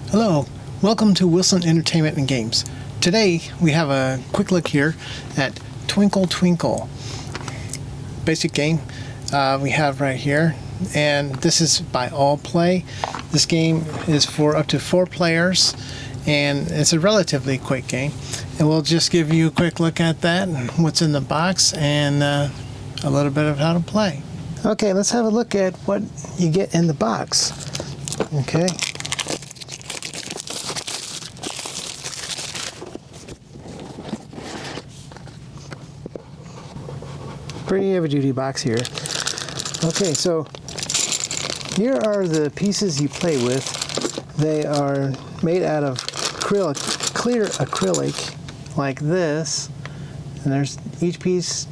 Hello, welcome to Wilson Entertainment and Games. Today we have a quick look here at Twinkle Twinkle. Basic game we have right here, and this is by allplay. This game is for up to 4 players, and it's a relatively quick game. And we'll just give you a quick look at that, and what's in the box, and a little bit of how to play. Okay, let's have a look at what you get in the box. Okay. Pretty heavy-duty box here. Okay, so here are the pieces you play with. They are made out of clear acrylic, like this. And there's each piece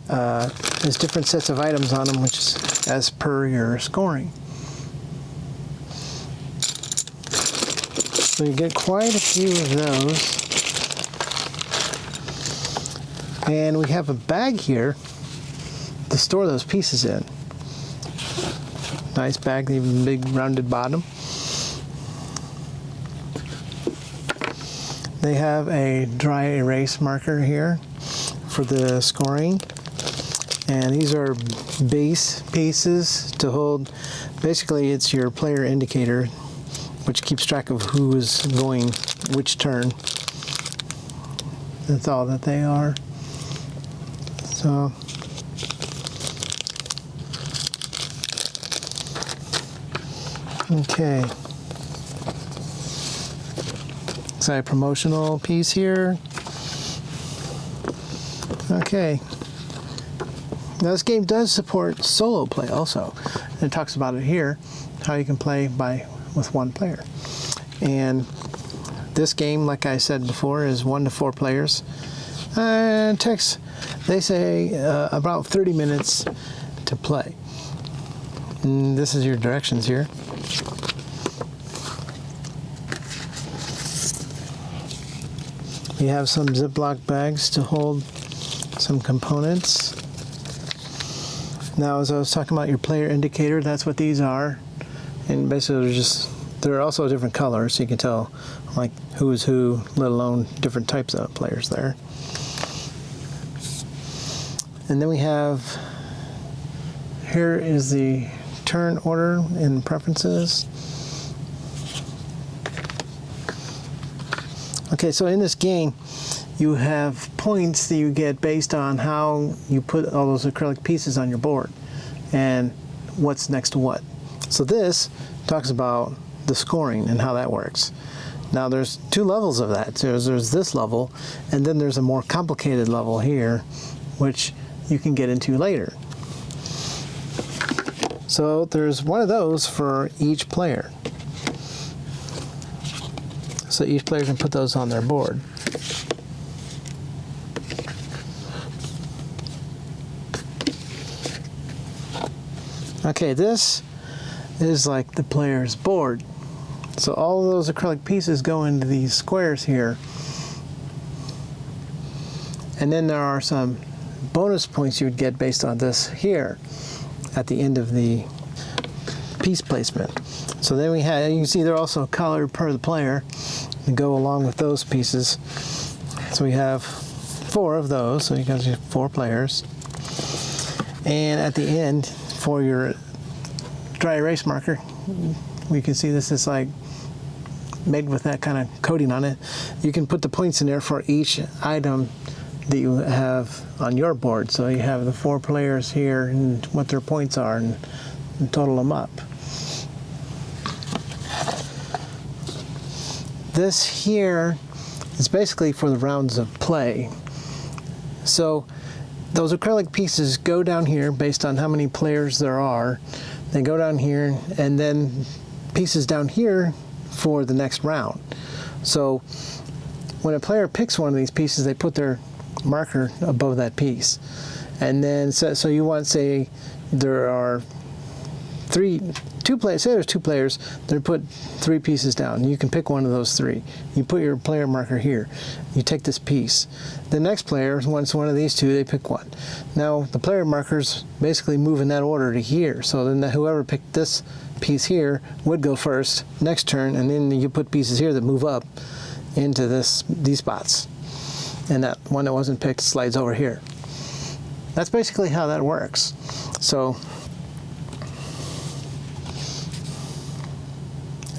has different sets of items on them, which is as per your scoring. So you get quite a few of those. And we have a bag here to store those pieces in. Nice bag, even big rounded bottom. They have a dry erase marker here for the scoring. And these are base pieces to hold. Basically, it's your player indicator, which keeps track of who is going which turn. That's all that they are. So okay, it's a promotional piece here. Okay, now this game does support solo play also. And it talks about it here, how you can play with 1 player. And this game, like I said before, is 1 to 4 players. And takes, they say, about 30 minutes to play. And this is your directions here. You have some Ziploc bags to hold some components. Now, as I was talking about your player indicator, that's what these are. And basically they're also different colors, so you can tell like who is who, let alone different types of players there. And then we have, here is the turn order and preferences. Okay, so in this game, you have points that you get based on how you put all those acrylic pieces on your board and what's next to what. So this talks about the scoring and how that works. Now there's 2 levels of that. There's this level, and then there's a more complicated level here, which you can get into later. So there's one of those for each player. So each player can put those on their board. Okay, this is like the player's board. So all of those acrylic pieces go into these squares here. And then there are some bonus points you would get based on this here at the end of the piece placement. So then we have, you can see they're also colored per the player and go along with those pieces. So we have 4 of those, so you guys have 4 players. And at the end, for your dry erase marker, we can see this is like made with that kind of coating on it. You can put the points in there for each item that you have on your board. So you have the 4 players here and what their points are, and total them up. This here is basically for the rounds of play. So those acrylic pieces go down here based on how many players there are. They go down here, and then pieces down here for the next round. So when a player picks one of these pieces, they put their marker above that piece. And then, so you want, say, there are 2 players, say there's 2 players, they put 3 pieces down. You can pick one of those 3. You put your player marker here. You take this piece. The next player wants one of these 2, they pick one. Now the player markers basically move in that order to here. So then whoever picked this piece here would go first next turn, and then you put pieces here that move up into these spots, and that one that wasn't picked slides over here. That's basically how that works. So,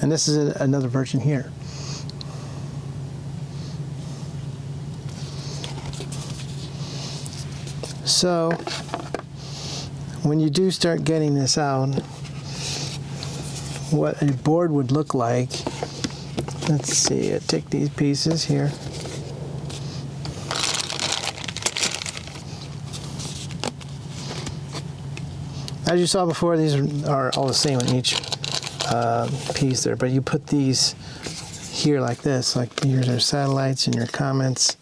and this is another version here. So when you do start getting this out, what a board would look like, let's see, I take these pieces here. As you saw before, these are all the same on each piece there, but you put these here like this, like here's your satellites and your comments.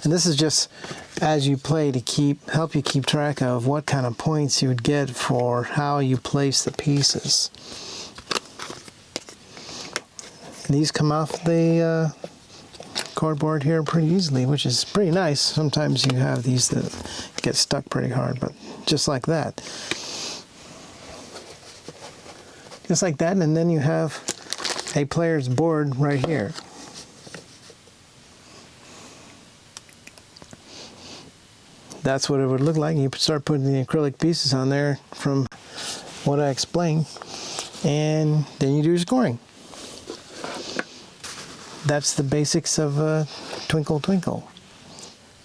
And this is just as you play to help you keep track of what kind of points you would get for how you place the pieces. These come off the cardboard here pretty easily, which is pretty nice. Sometimes you have these that get stuck pretty hard, but just like that. Just like that, and then you have a player's board right here. That's what it would look like. You start putting the acrylic pieces on there from what I explained, and then you do your scoring. That's the basics of Twinkle Twinkle.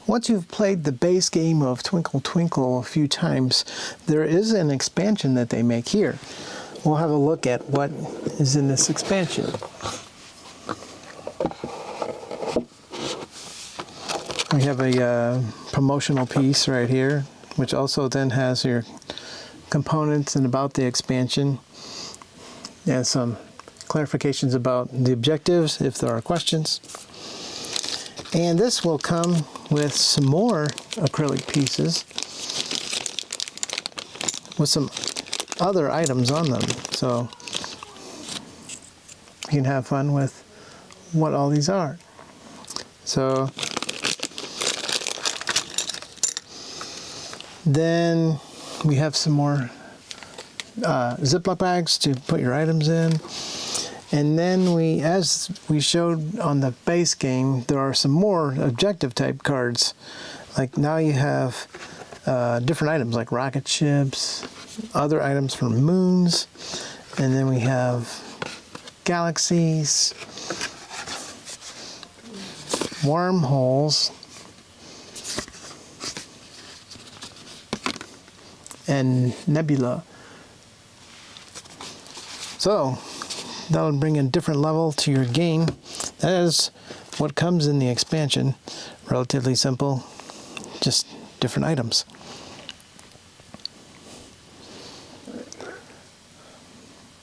Once you've played the base game of Twinkle Twinkle a few times, there is an expansion that they make here. We'll have a look at what is in this expansion. We have a promotional piece right here, which also then has your components and about the expansion, and some clarifications about the objectives if there are questions. And this will come with some more acrylic pieces with some other items on them, so you can have fun with what all these are. So then we have some more Ziploc bags to put your items in. And then as we showed on the base game, there are some more objective type cards. Like now you have different items like rocket ships, other items for moons, and then we have galaxies, wormholes, and nebula. So that'll bring a different level to your game. That is what comes in the expansion. Relatively simple, just different items.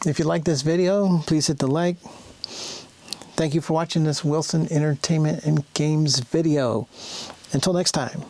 If you like this video, please hit the like. Thank you for watching this Wilson Entertainment and Games video. Until next time.